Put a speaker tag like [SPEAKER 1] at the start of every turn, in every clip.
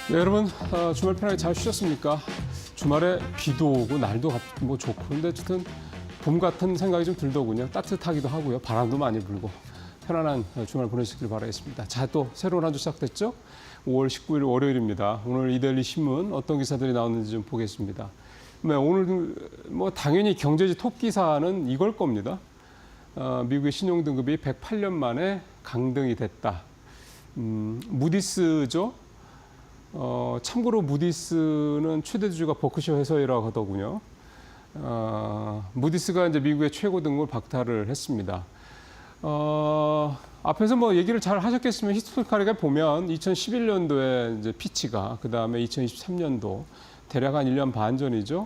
[SPEAKER 1] 네, 여러분 주말 편하게 잘 쉬셨습니까? 주말에 비도 오고 날도 뭐 좋고 근데 어쨌든 봄 같은 생각이 좀 들더군요. 따뜻하기도 하고요. 바람도 많이 불고 편안한 주말 보내시길 바라겠습니다. 자, 또 새로운 한 주 시작됐죠? 5월 19일 월요일입니다. 오늘 이데일리 신문 어떤 기사들이 나왔는지 좀 보겠습니다. 네, 오늘 뭐 당연히 경제지 톱 기사는 이걸 겁니다. 미국의 신용등급이 108년 만에 강등이 됐다. 무디스죠. 참고로 무디스는 최대 주주가 버크셔 해서이라고 하더군요. 무디스가 이제 미국의 최고 등급을 박탈을 했습니다. 앞에서 뭐 얘기를 잘 하셨겠으면 히스토리컬하게 보면 2011년도에 이제 피치가 그 다음에 2023년도 대략 한 1년 반 전이죠.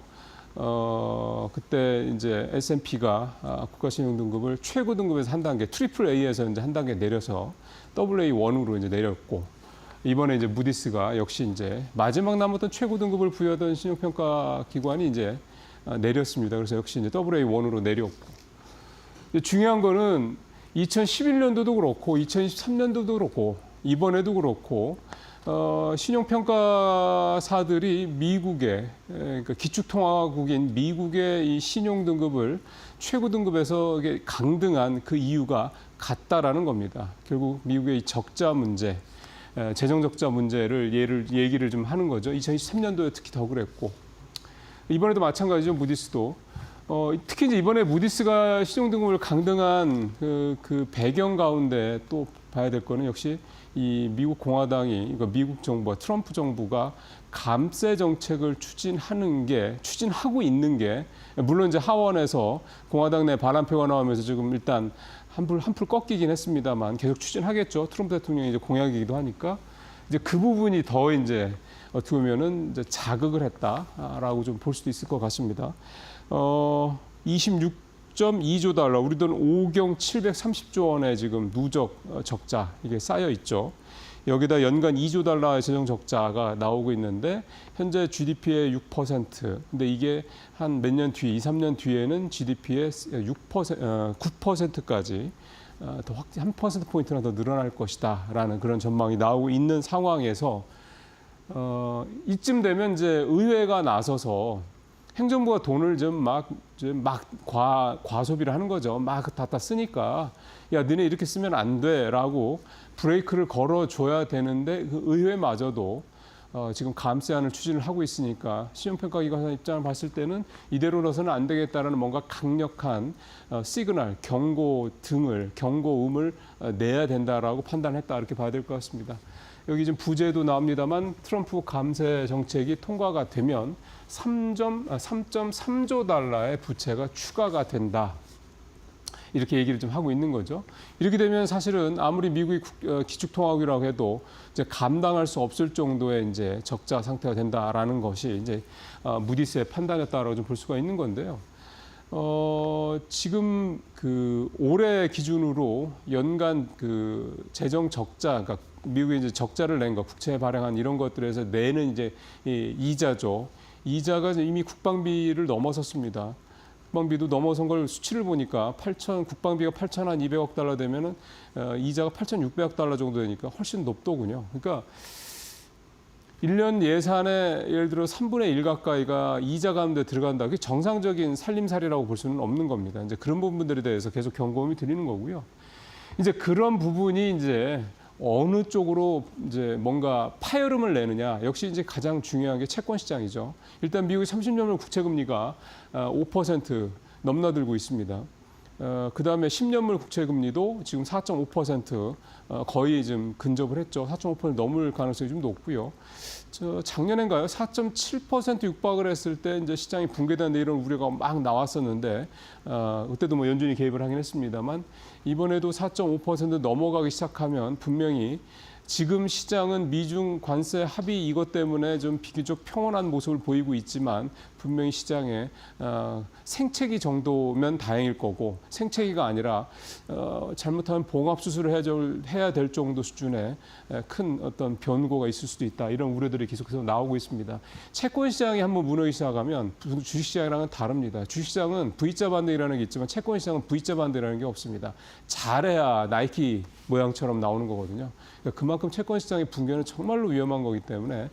[SPEAKER 1] 그때 이제 S&P가 국가신용등급을 최고 등급에서 한 단계, 트리플 A에서 이제 한 단계 내려서 AA1으로 이제 내렸고, 이번에 이제 무디스가 역시 이제 마지막 남았던 최고 등급을 부여하던 신용평가 기관이 이제 내렸습니다. 그래서 역시 이제 AA1으로 내렸고. 중요한 거는 2011년도도 그렇고, 2023년도도 그렇고, 이번에도 그렇고, 신용평가사들이 미국의, 그러니까 기축통화국인 미국의 이 신용등급을 최고 등급에서 강등한 그 이유가 같다라는 겁니다. 결국 미국의 이 적자 문제, 재정 적자 문제를 얘기를 좀 하는 거죠. 2023년도에 특히 더 그랬고, 이번에도 마찬가지죠. 무디스도. 특히 이제 이번에 무디스가 신용등급을 강등한 그 배경 가운데 또 봐야 될 거는 역시 이 미국 공화당이, 그러니까 미국 정부가, 트럼프 정부가 감세 정책을 추진하고 있는 게, 물론 이제 하원에서 공화당 내 반환표가 나오면서 지금 일단 한풀 꺾이긴 했습니다만 계속 추진하겠죠. 트럼프 대통령이 이제 공약이기도 하니까 이제 그 부분이 더 이제 어떻게 보면은 이제 자극을 했다라고 좀 볼 수도 있을 것 같습니다. 26.2조 달러, 우리 돈 5경 730조 원의 지금 누적 적자 이게 쌓여 있죠. 여기다 연간 2조 달러의 재정 적자가 나오고 있는데 현재 GDP의 6%. 근데 이게 한 몇 년 뒤에, 2, 3년 뒤에는 GDP의 9%까지 더 한 퍼센트 포인트나 더 늘어날 것이다라는 그런 전망이 나오고 있는 상황에서 이쯤 되면 이제 의회가 나서서 행정부가 돈을 좀 과소비를 하는 거죠. 막 다 쓰니까 야, 너네 이렇게 쓰면 안 돼라고 브레이크를 걸어줘야 되는데 그 의회마저도 지금 감세안을 추진을 하고 있으니까 신용평가기관 입장을 봤을 때는 이대로라서는 안 되겠다라는 뭔가 강력한 시그널, 경고음을 내야 된다라고 판단했다 이렇게 봐야 될 것 같습니다. 여기 지금 부제도 나옵니다만 트럼프 감세 정책이 통과가 되면 3.3조 달러의 부채가 추가가 된다. 이렇게 얘기를 좀 하고 있는 거죠. 이렇게 되면 사실은 아무리 미국이 기축통화국이라고 해도 이제 감당할 수 없을 정도의 이제 적자 상태가 된다라는 것이 이제 무디스의 판단이었다라고 좀 볼 수가 있는 건데요. 지금 그 올해 기준으로 연간 그 재정 적자, 그러니까 미국이 이제 적자를 낸 거, 국채 발행한 이런 것들에서 내는 이제 이 이자죠. 이자가 이미 국방비를 넘어섰습니다. 국방비도 넘어선 걸 수치를 보니까 국방비가 8,200억 달러 되면은 이자가 8,600억 달러 정도 되니까 훨씬 높더군요. 그러니까 1년 예산의 예를 들어 3분의 1 가까이가 이자 가운데 들어간다. 그게 정상적인 살림살이라고 볼 수는 없는 겁니다. 이제 그런 부분들에 대해서 계속 경고음이 드리는 거고요. 이제 그런 부분이 이제 어느 쪽으로 이제 뭔가 파열음을 내느냐. 역시 이제 가장 중요한 게 채권 시장이죠. 일단 미국의 30년물 국채 금리가 5% 넘나들고 있습니다. 그 다음에 10년물 국채 금리도 지금 4.5% 거의 좀 근접을 했죠. 4.5% 넘을 가능성이 좀 높고요. 작년인가요? 4.7% 육박을 했을 때 이제 시장이 붕괴된다 이런 우려가 막 나왔었는데 그때도 뭐 연준이 개입을 하긴 했습니다만 이번에도 4.5% 넘어가기 시작하면 분명히 지금 시장은 미중 관세 합의 이것 때문에 좀 비교적 평온한 모습을 보이고 있지만 분명히 시장에 생채기 정도면 다행일 거고 생채기가 아니라 잘못하면 봉합 수술을 해야 될 정도 수준의 큰 어떤 변고가 있을 수도 있다. 이런 우려들이 계속해서 나오고 있습니다. 채권 시장이 한번 무너지기 시작하면 주식 시장이랑은 다릅니다. 주식 시장은 V자 반등이라는 게 있지만 채권 시장은 V자 반등이라는 게 없습니다. 잘해야 나이키 모양처럼 나오는 거거든요. 그러니까 그만큼 채권 시장의 붕괴는 정말로 위험한 거기 때문에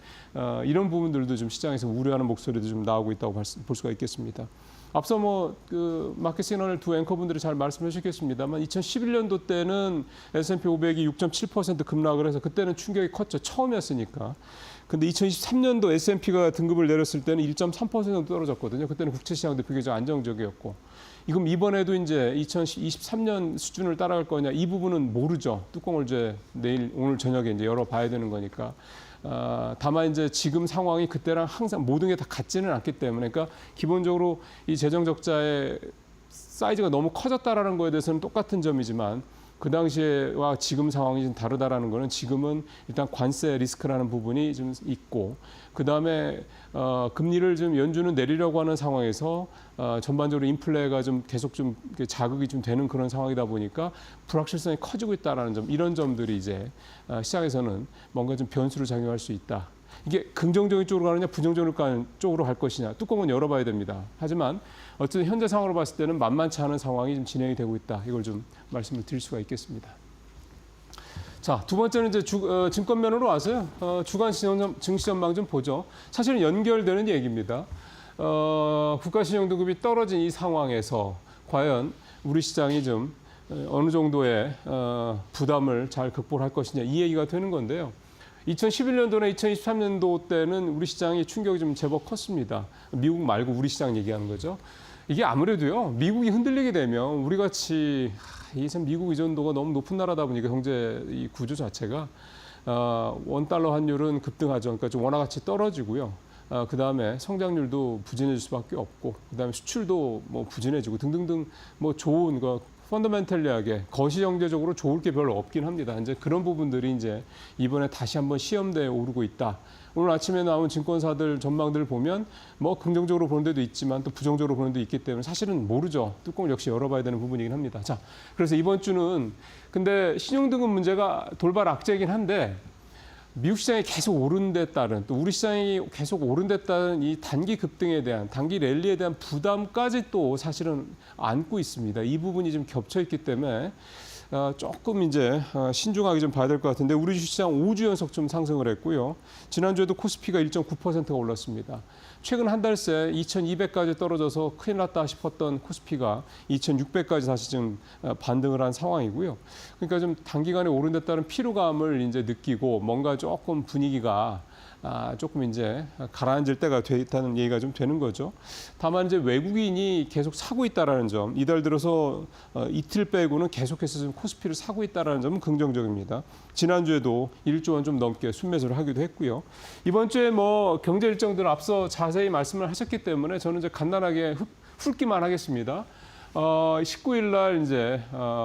[SPEAKER 1] 이런 부분들도 좀 시장에서 우려하는 목소리도 좀 나오고 있다고 볼 수가 있겠습니다. 앞서 그 마켓 시그널 두 앵커분들이 잘 말씀해 주셨겠습니다만 2011년도 때는 S&P 500이 6.7% 급락을 해서 그때는 충격이 컸죠. 처음이었으니까. 근데 2023년도 S&P가 등급을 내렸을 때는 1.3% 떨어졌거든요. 그때는 국채 시장도 비교적 안정적이었고. 그럼 이번에도 이제 2023년 수준을 따라갈 거냐 이 부분은 모르죠. 뚜껑을 이제 오늘 저녁에 이제 열어봐야 되는 거니까. 다만 이제 지금 상황이 그때랑 항상 모든 게 다 같지는 않기 때문에 그러니까 기본적으로 이 재정 적자의 사이즈가 너무 커졌다라는 거에 대해서는 똑같은 점이지만 그 당시와 지금 상황이 좀 다르다라는 거는 지금은 일단 관세 리스크라는 부분이 좀 있고 그 다음에 금리를 좀 연준은 내리려고 하는 상황에서 전반적으로 인플레가 좀 계속 좀 자극이 좀 되는 그런 상황이다 보니까 불확실성이 커지고 있다라는 점 이런 점들이 이제 시장에서는 뭔가 좀 변수로 작용할 수 있다. 이게 긍정적인 쪽으로 가느냐 부정적인 쪽으로 갈 것이냐 뚜껑은 열어봐야 됩니다. 하지만 어쨌든 현재 상황으로 봤을 때는 만만치 않은 상황이 좀 진행이 되고 있다. 이걸 좀 말씀을 드릴 수가 있겠습니다. 자, 두 번째는 이제 증권면으로 와서요. 주간 증시 전망 좀 보죠. 사실은 연결되는 얘기입니다. 국가신용등급이 떨어진 이 상황에서 과연 우리 시장이 좀 어느 정도의 부담을 잘 극복할 것이냐 이 얘기가 되는 건데요. 2011년도나 2023년도 때는 우리 시장이 충격이 좀 제법 컸습니다. 미국 말고 우리 시장 얘기하는 거죠. 이게 아무래도요, 미국이 흔들리게 되면 우리 같이 미국 의존도가 너무 높은 나라다 보니까 경제 이 구조 자체가 원달러 환율은 급등하죠. 그러니까 좀 원화가치 떨어지고요. 그 다음에 성장률도 부진해질 수밖에 없고, 그 다음에 수출도 뭐 부진해지고 등등등 뭐 좋은 거 펀더멘털리하게 거시경제적으로 좋을 게 별로 없긴 합니다. 이제 그런 부분들이 이제 이번에 다시 한번 시험대에 오르고 있다. 오늘 아침에 나온 증권사들 전망들을 보면 뭐 긍정적으로 보는 데도 있지만 또 부정적으로 보는 데도 있기 때문에 사실은 모르죠. 뚜껑을 역시 열어봐야 되는 부분이긴 합니다. 자, 그래서 이번 주는 근데 신용등급 문제가 돌발 악재이긴 한데 미국 시장이 계속 오른 데 따른 또 우리 시장이 계속 오른 데 따른 이 단기 급등에 대한 단기 랠리에 대한 부담까지 또 사실은 안고 있습니다. 이 부분이 좀 겹쳐 있기 때문에 조금 이제 신중하게 좀 봐야 될 것 같은데 우리 주시장 5주 연속 좀 상승을 했고요. 지난주에도 코스피가 1.9%가 올랐습니다. 최근 한 달 새 2200까지 떨어져서 큰일 났다 싶었던 코스피가 2600까지 다시 좀 반등을 한 상황이고요. 그러니까 좀 단기간에 오른 데 따른 피로감을 이제 느끼고 뭔가 조금 분위기가 조금 이제 가라앉을 때가 됐다는 얘기가 좀 되는 거죠. 다만 이제 외국인이 계속 사고 있다라는 점, 이달 들어서 이틀 빼고는 계속해서 좀 코스피를 사고 있다라는 점은 긍정적입니다. 지난주에도 1조 원 좀 넘게 순매수를 하기도 했고요. 이번 주에 뭐 경제 일정들은 앞서 자세히 말씀을 하셨기 때문에 저는 이제 간단하게 훑기만 하겠습니다. 19일 날 이제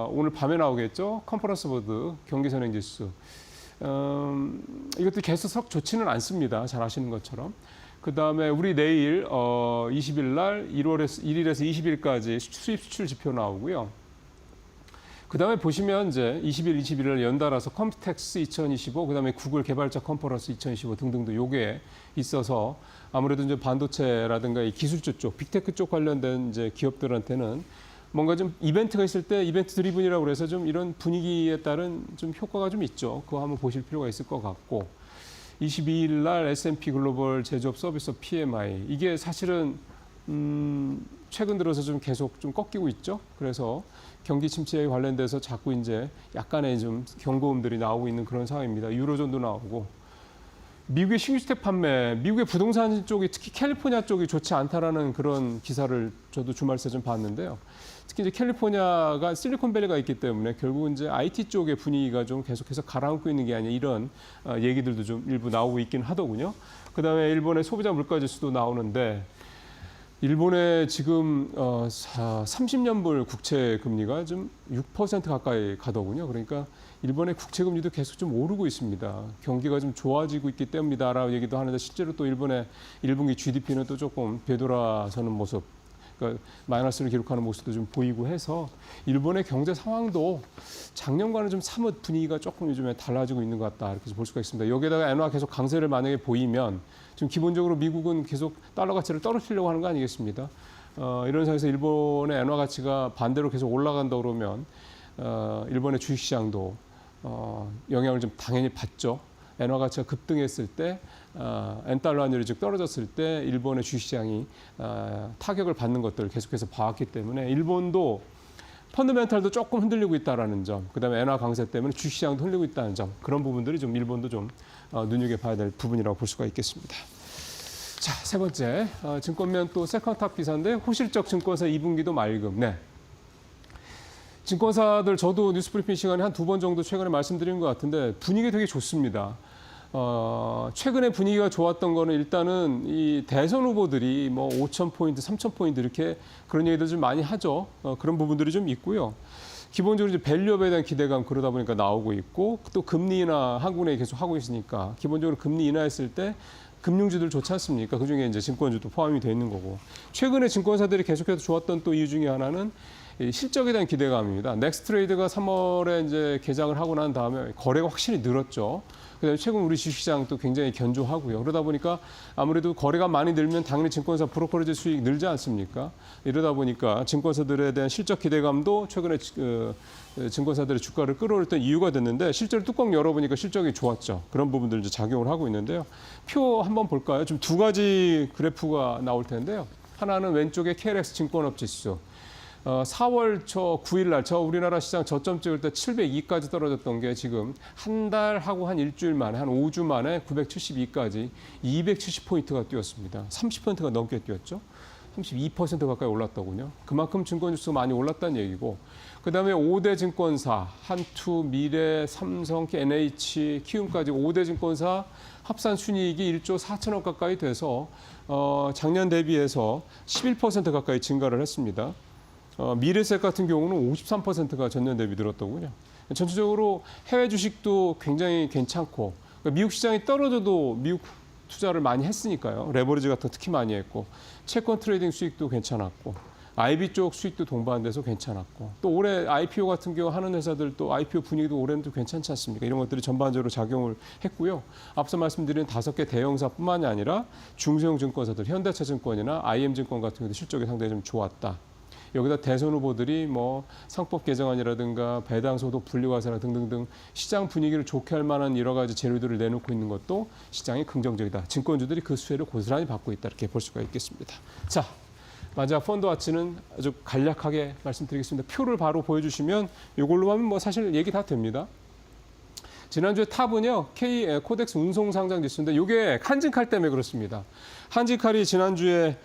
[SPEAKER 1] 오늘 밤에 나오겠죠. 컨퍼런스 보드 경기 선행 지수. 이것도 계속 썩 좋지는 않습니다. 잘 아시는 것처럼. 그 다음에 우리 내일 20일 날 1일에서 20일까지 수입 수출 지표 나오고요. 그 다음에 보시면 이제 20일, 21일 연달아서 컴텍스 2025, 그 다음에 구글 개발자 컨퍼런스 2025 등등도 요게 있어서 아무래도 이제 반도체라든가 이 기술주 쪽, 빅테크 쪽 관련된 이제 기업들한테는 뭔가 좀 이벤트가 있을 때 이벤트 드리븐이라고 그래서 좀 이런 분위기에 따른 좀 효과가 좀 있죠. 그거 한번 보실 필요가 있을 것 같고 22일 날 S&P 글로벌 제조업 서비스 PMI 이게 사실은 최근 들어서 좀 계속 좀 꺾이고 있죠. 그래서 경기 침체에 관련돼서 자꾸 이제 약간의 좀 경고음들이 나오고 있는 그런 상황입니다. 유로존도 나오고 미국의 신규주택 판매, 미국의 부동산 쪽이 특히 캘리포니아 쪽이 좋지 않다라는 그런 기사를 저도 주말 새 좀 봤는데요. 특히 이제 캘리포니아가 실리콘밸리가 있기 때문에 결국 이제 IT 쪽의 분위기가 좀 계속해서 가라앉고 있는 게 아니냐 이런 얘기들도 좀 일부 나오고 있긴 하더군요. 그다음에 일본의 소비자 물가 지수도 나오는데 일본의 지금 30년물 국채 금리가 좀 6% 가까이 가더군요. 그러니까 일본의 국채 금리도 계속 좀 오르고 있습니다. 경기가 좀 좋아지고 있기 때문이다라고 얘기도 하는데 실제로 또 일본의 1분기 GDP는 또 조금 되돌아서는 모습, 그러니까 마이너스를 기록하는 모습도 좀 보이고 해서 일본의 경제 상황도 작년과는 좀 사뭇 분위기가 조금 요즘에 달라지고 있는 것 같다 이렇게 볼 수가 있습니다. 여기에다가 엔화 계속 강세를 만약에 보이면 지금 기본적으로 미국은 계속 달러 가치를 떨어뜨리려고 하는 거 아니겠습니까? 이런 상황에서 일본의 엔화 가치가 반대로 계속 올라간다 그러면 일본의 주식시장도 영향을 좀 당연히 받죠. 엔화 가치가 급등했을 때, 엔달러 환율이 즉 떨어졌을 때 일본의 주식시장이 타격을 받는 것들을 계속해서 봐왔기 때문에 일본도 펀더멘탈도 조금 흔들리고 있다는 점, 그다음에 엔화 강세 때문에 주식시장도 흔들리고 있다는 점, 그런 부분들이 좀 일본도 좀 눈여겨봐야 될 부분이라고 볼 수가 있겠습니다. 자, 세 번째, 증권면 또 세컨탑 기사인데 호실적 증권사 2분기도 맑음. 네. 증권사들 저도 뉴스브리핑 시간에 한 2번 정도 최근에 말씀드린 것 같은데 분위기 되게 좋습니다. 최근에 분위기가 좋았던 거는 일단은 이 대선 후보들이 뭐 5,000포인트, 3,000포인트 이렇게 그런 얘기들 좀 많이 하죠. 그런 부분들이 좀 있고요. 기본적으로 이제 밸류업에 대한 기대감 그러다 보니까 나오고 있고 또 금리 인하 한국은행이 계속 하고 있으니까 기본적으로 금리 인하했을 때 금융주들 좋지 않습니까? 그중에 이제 증권주도 포함이 되어 있는 거고. 최근에 증권사들이 계속해서 좋았던 또 이유 중에 하나는 이 실적에 대한 기대감입니다. 넥스트레이드가 3월에 이제 개장을 하고 난 다음에 거래가 확실히 늘었죠. 그다음에 최근 우리 주식시장도 굉장히 견조하고요. 그러다 보니까 아무래도 거래가 많이 늘면 당연히 증권사 브로커리지 수익 늘지 않습니까? 이러다 보니까 증권사들에 대한 실적 기대감도 최근에 증권사들의 주가를 끌어올렸던 이유가 됐는데 실제로 뚜껑 열어보니까 실적이 좋았죠. 그런 부분들 이제 작용을 하고 있는데요. 표 한번 볼까요? 좀 두 가지 그래프가 나올 텐데요. 하나는 왼쪽에 KLX 증권업 지수. 4월 초 9일 날 저 우리나라 시장 저점 찍을 때 702까지 떨어졌던 게 지금 한 달하고 한 일주일 만에 한 5주 만에 972까지 270포인트가 뛰었습니다. 30포인트가 넘게 뛰었죠. 32% 가까이 올랐더군요. 그만큼 증권 지수가 많이 올랐다는 얘기고 그다음에 5대 증권사 한투, 미래, 삼성, NH, 키움까지 5대 증권사 합산 순이익이 1조 4천억 가까이 돼서 작년 대비해서 11% 가까이 증가를 했습니다. 미래셋 같은 경우는 53%가 전년 대비 늘었더군요. 전체적으로 해외 주식도 굉장히 괜찮고 그러니까 미국 시장이 떨어져도 미국 투자를 많이 했으니까요. 레버리지 같은 거 특히 많이 했고 채권 트레이딩 수익도 괜찮았고 IB 쪽 수익도 동반돼서 괜찮았고 또 올해 IPO 같은 경우 하는 회사들 또 IPO 분위기도 올해는 또 괜찮지 않습니까? 이런 것들이 전반적으로 작용을 했고요. 앞서 말씀드린 5개 대형사뿐만이 아니라 중소형 증권사들 현대차증권이나 IM증권 같은 경우도 실적이 상당히 좀 좋았다. 여기다 대선 후보들이 뭐 상법 개정안이라든가 배당소득 분리과세나 등등등 시장 분위기를 좋게 할 만한 여러 가지 재료들을 내놓고 있는 것도 시장이 긍정적이다. 증권주들이 그 수혜를 고스란히 받고 있다. 이렇게 볼 수가 있겠습니다. 자, 마지막 펀드와치는 아주 간략하게 말씀드리겠습니다. 표를 바로 보여주시면 이걸로 하면 뭐 사실 얘기 다 됩니다. 지난주에 탑은요, K 코덱스 운송 상장 지수인데 이게 한진칼 때문에 그렇습니다. 한진칼이 지난주에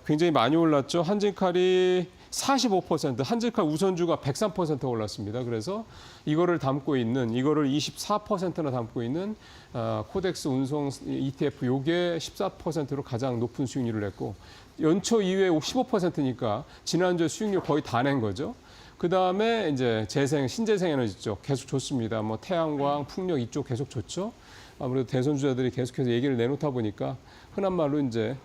[SPEAKER 1] 굉장히 많이 올랐죠. 한진칼이 45%, 한진칼 우선주가 103% 올랐습니다. 그래서 이거를 담고 있는, 이거를 24%나 담고 있는 코덱스 운송 ETF 요게 14%로 가장 높은 수익률을 냈고 연초 이후에 15%니까 지난주에 수익률 거의 다 낸 거죠. 그 다음에 이제 신재생 에너지 쪽 계속 좋습니다. 뭐 태양광, 풍력 이쪽 계속 좋죠. 아무래도 대선 주자들이 계속해서 얘기를 내놓다 보니까 흔한 말로 이제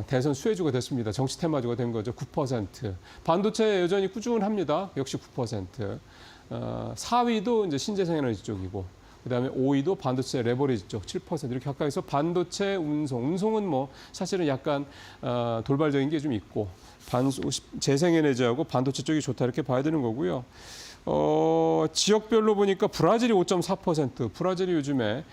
[SPEAKER 1] 대선 수혜주가 됐습니다. 정치 테마주가 된 거죠. 9%. 반도체 여전히 꾸준합니다. 역시 9%. 4위도 이제 신재생 에너지 쪽이고, 그다음에 5위도 반도체 레버리지 쪽 7% 이렇게 가까이 해서 반도체 운송은 뭐 사실은 약간 돌발적인 게 좀 있고 재생에너지하고 반도체 쪽이 좋다 이렇게 봐야 되는 거고요. 지역별로 보니까 브라질이 5.4%, 브라질이 요즘에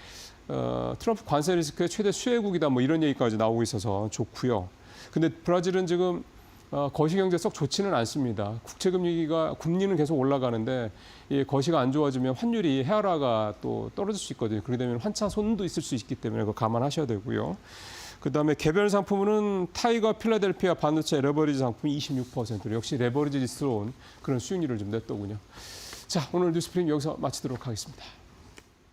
[SPEAKER 1] 트럼프 관세 리스크의 최대 수혜국이다 뭐 이런 얘기까지 나오고 있어서 좋고요. 근데 브라질은 지금 거시경제 썩 좋지는 않습니다. 금리는 계속 올라가는데 이 거시가 안 좋아지면 환율이 헤아라가 또 떨어질 수 있거든요. 그렇게 되면 환차 손도 있을 수 있기 때문에 그거 감안하셔야 되고요. 그다음에 개별 상품은 타이거 필라델피아 반도체 레버리지 상품이 26%로 역시 레버리지스러운 그런 수익률을 좀 냈더군요. 자, 오늘 뉴스프림 여기서 마치도록 하겠습니다.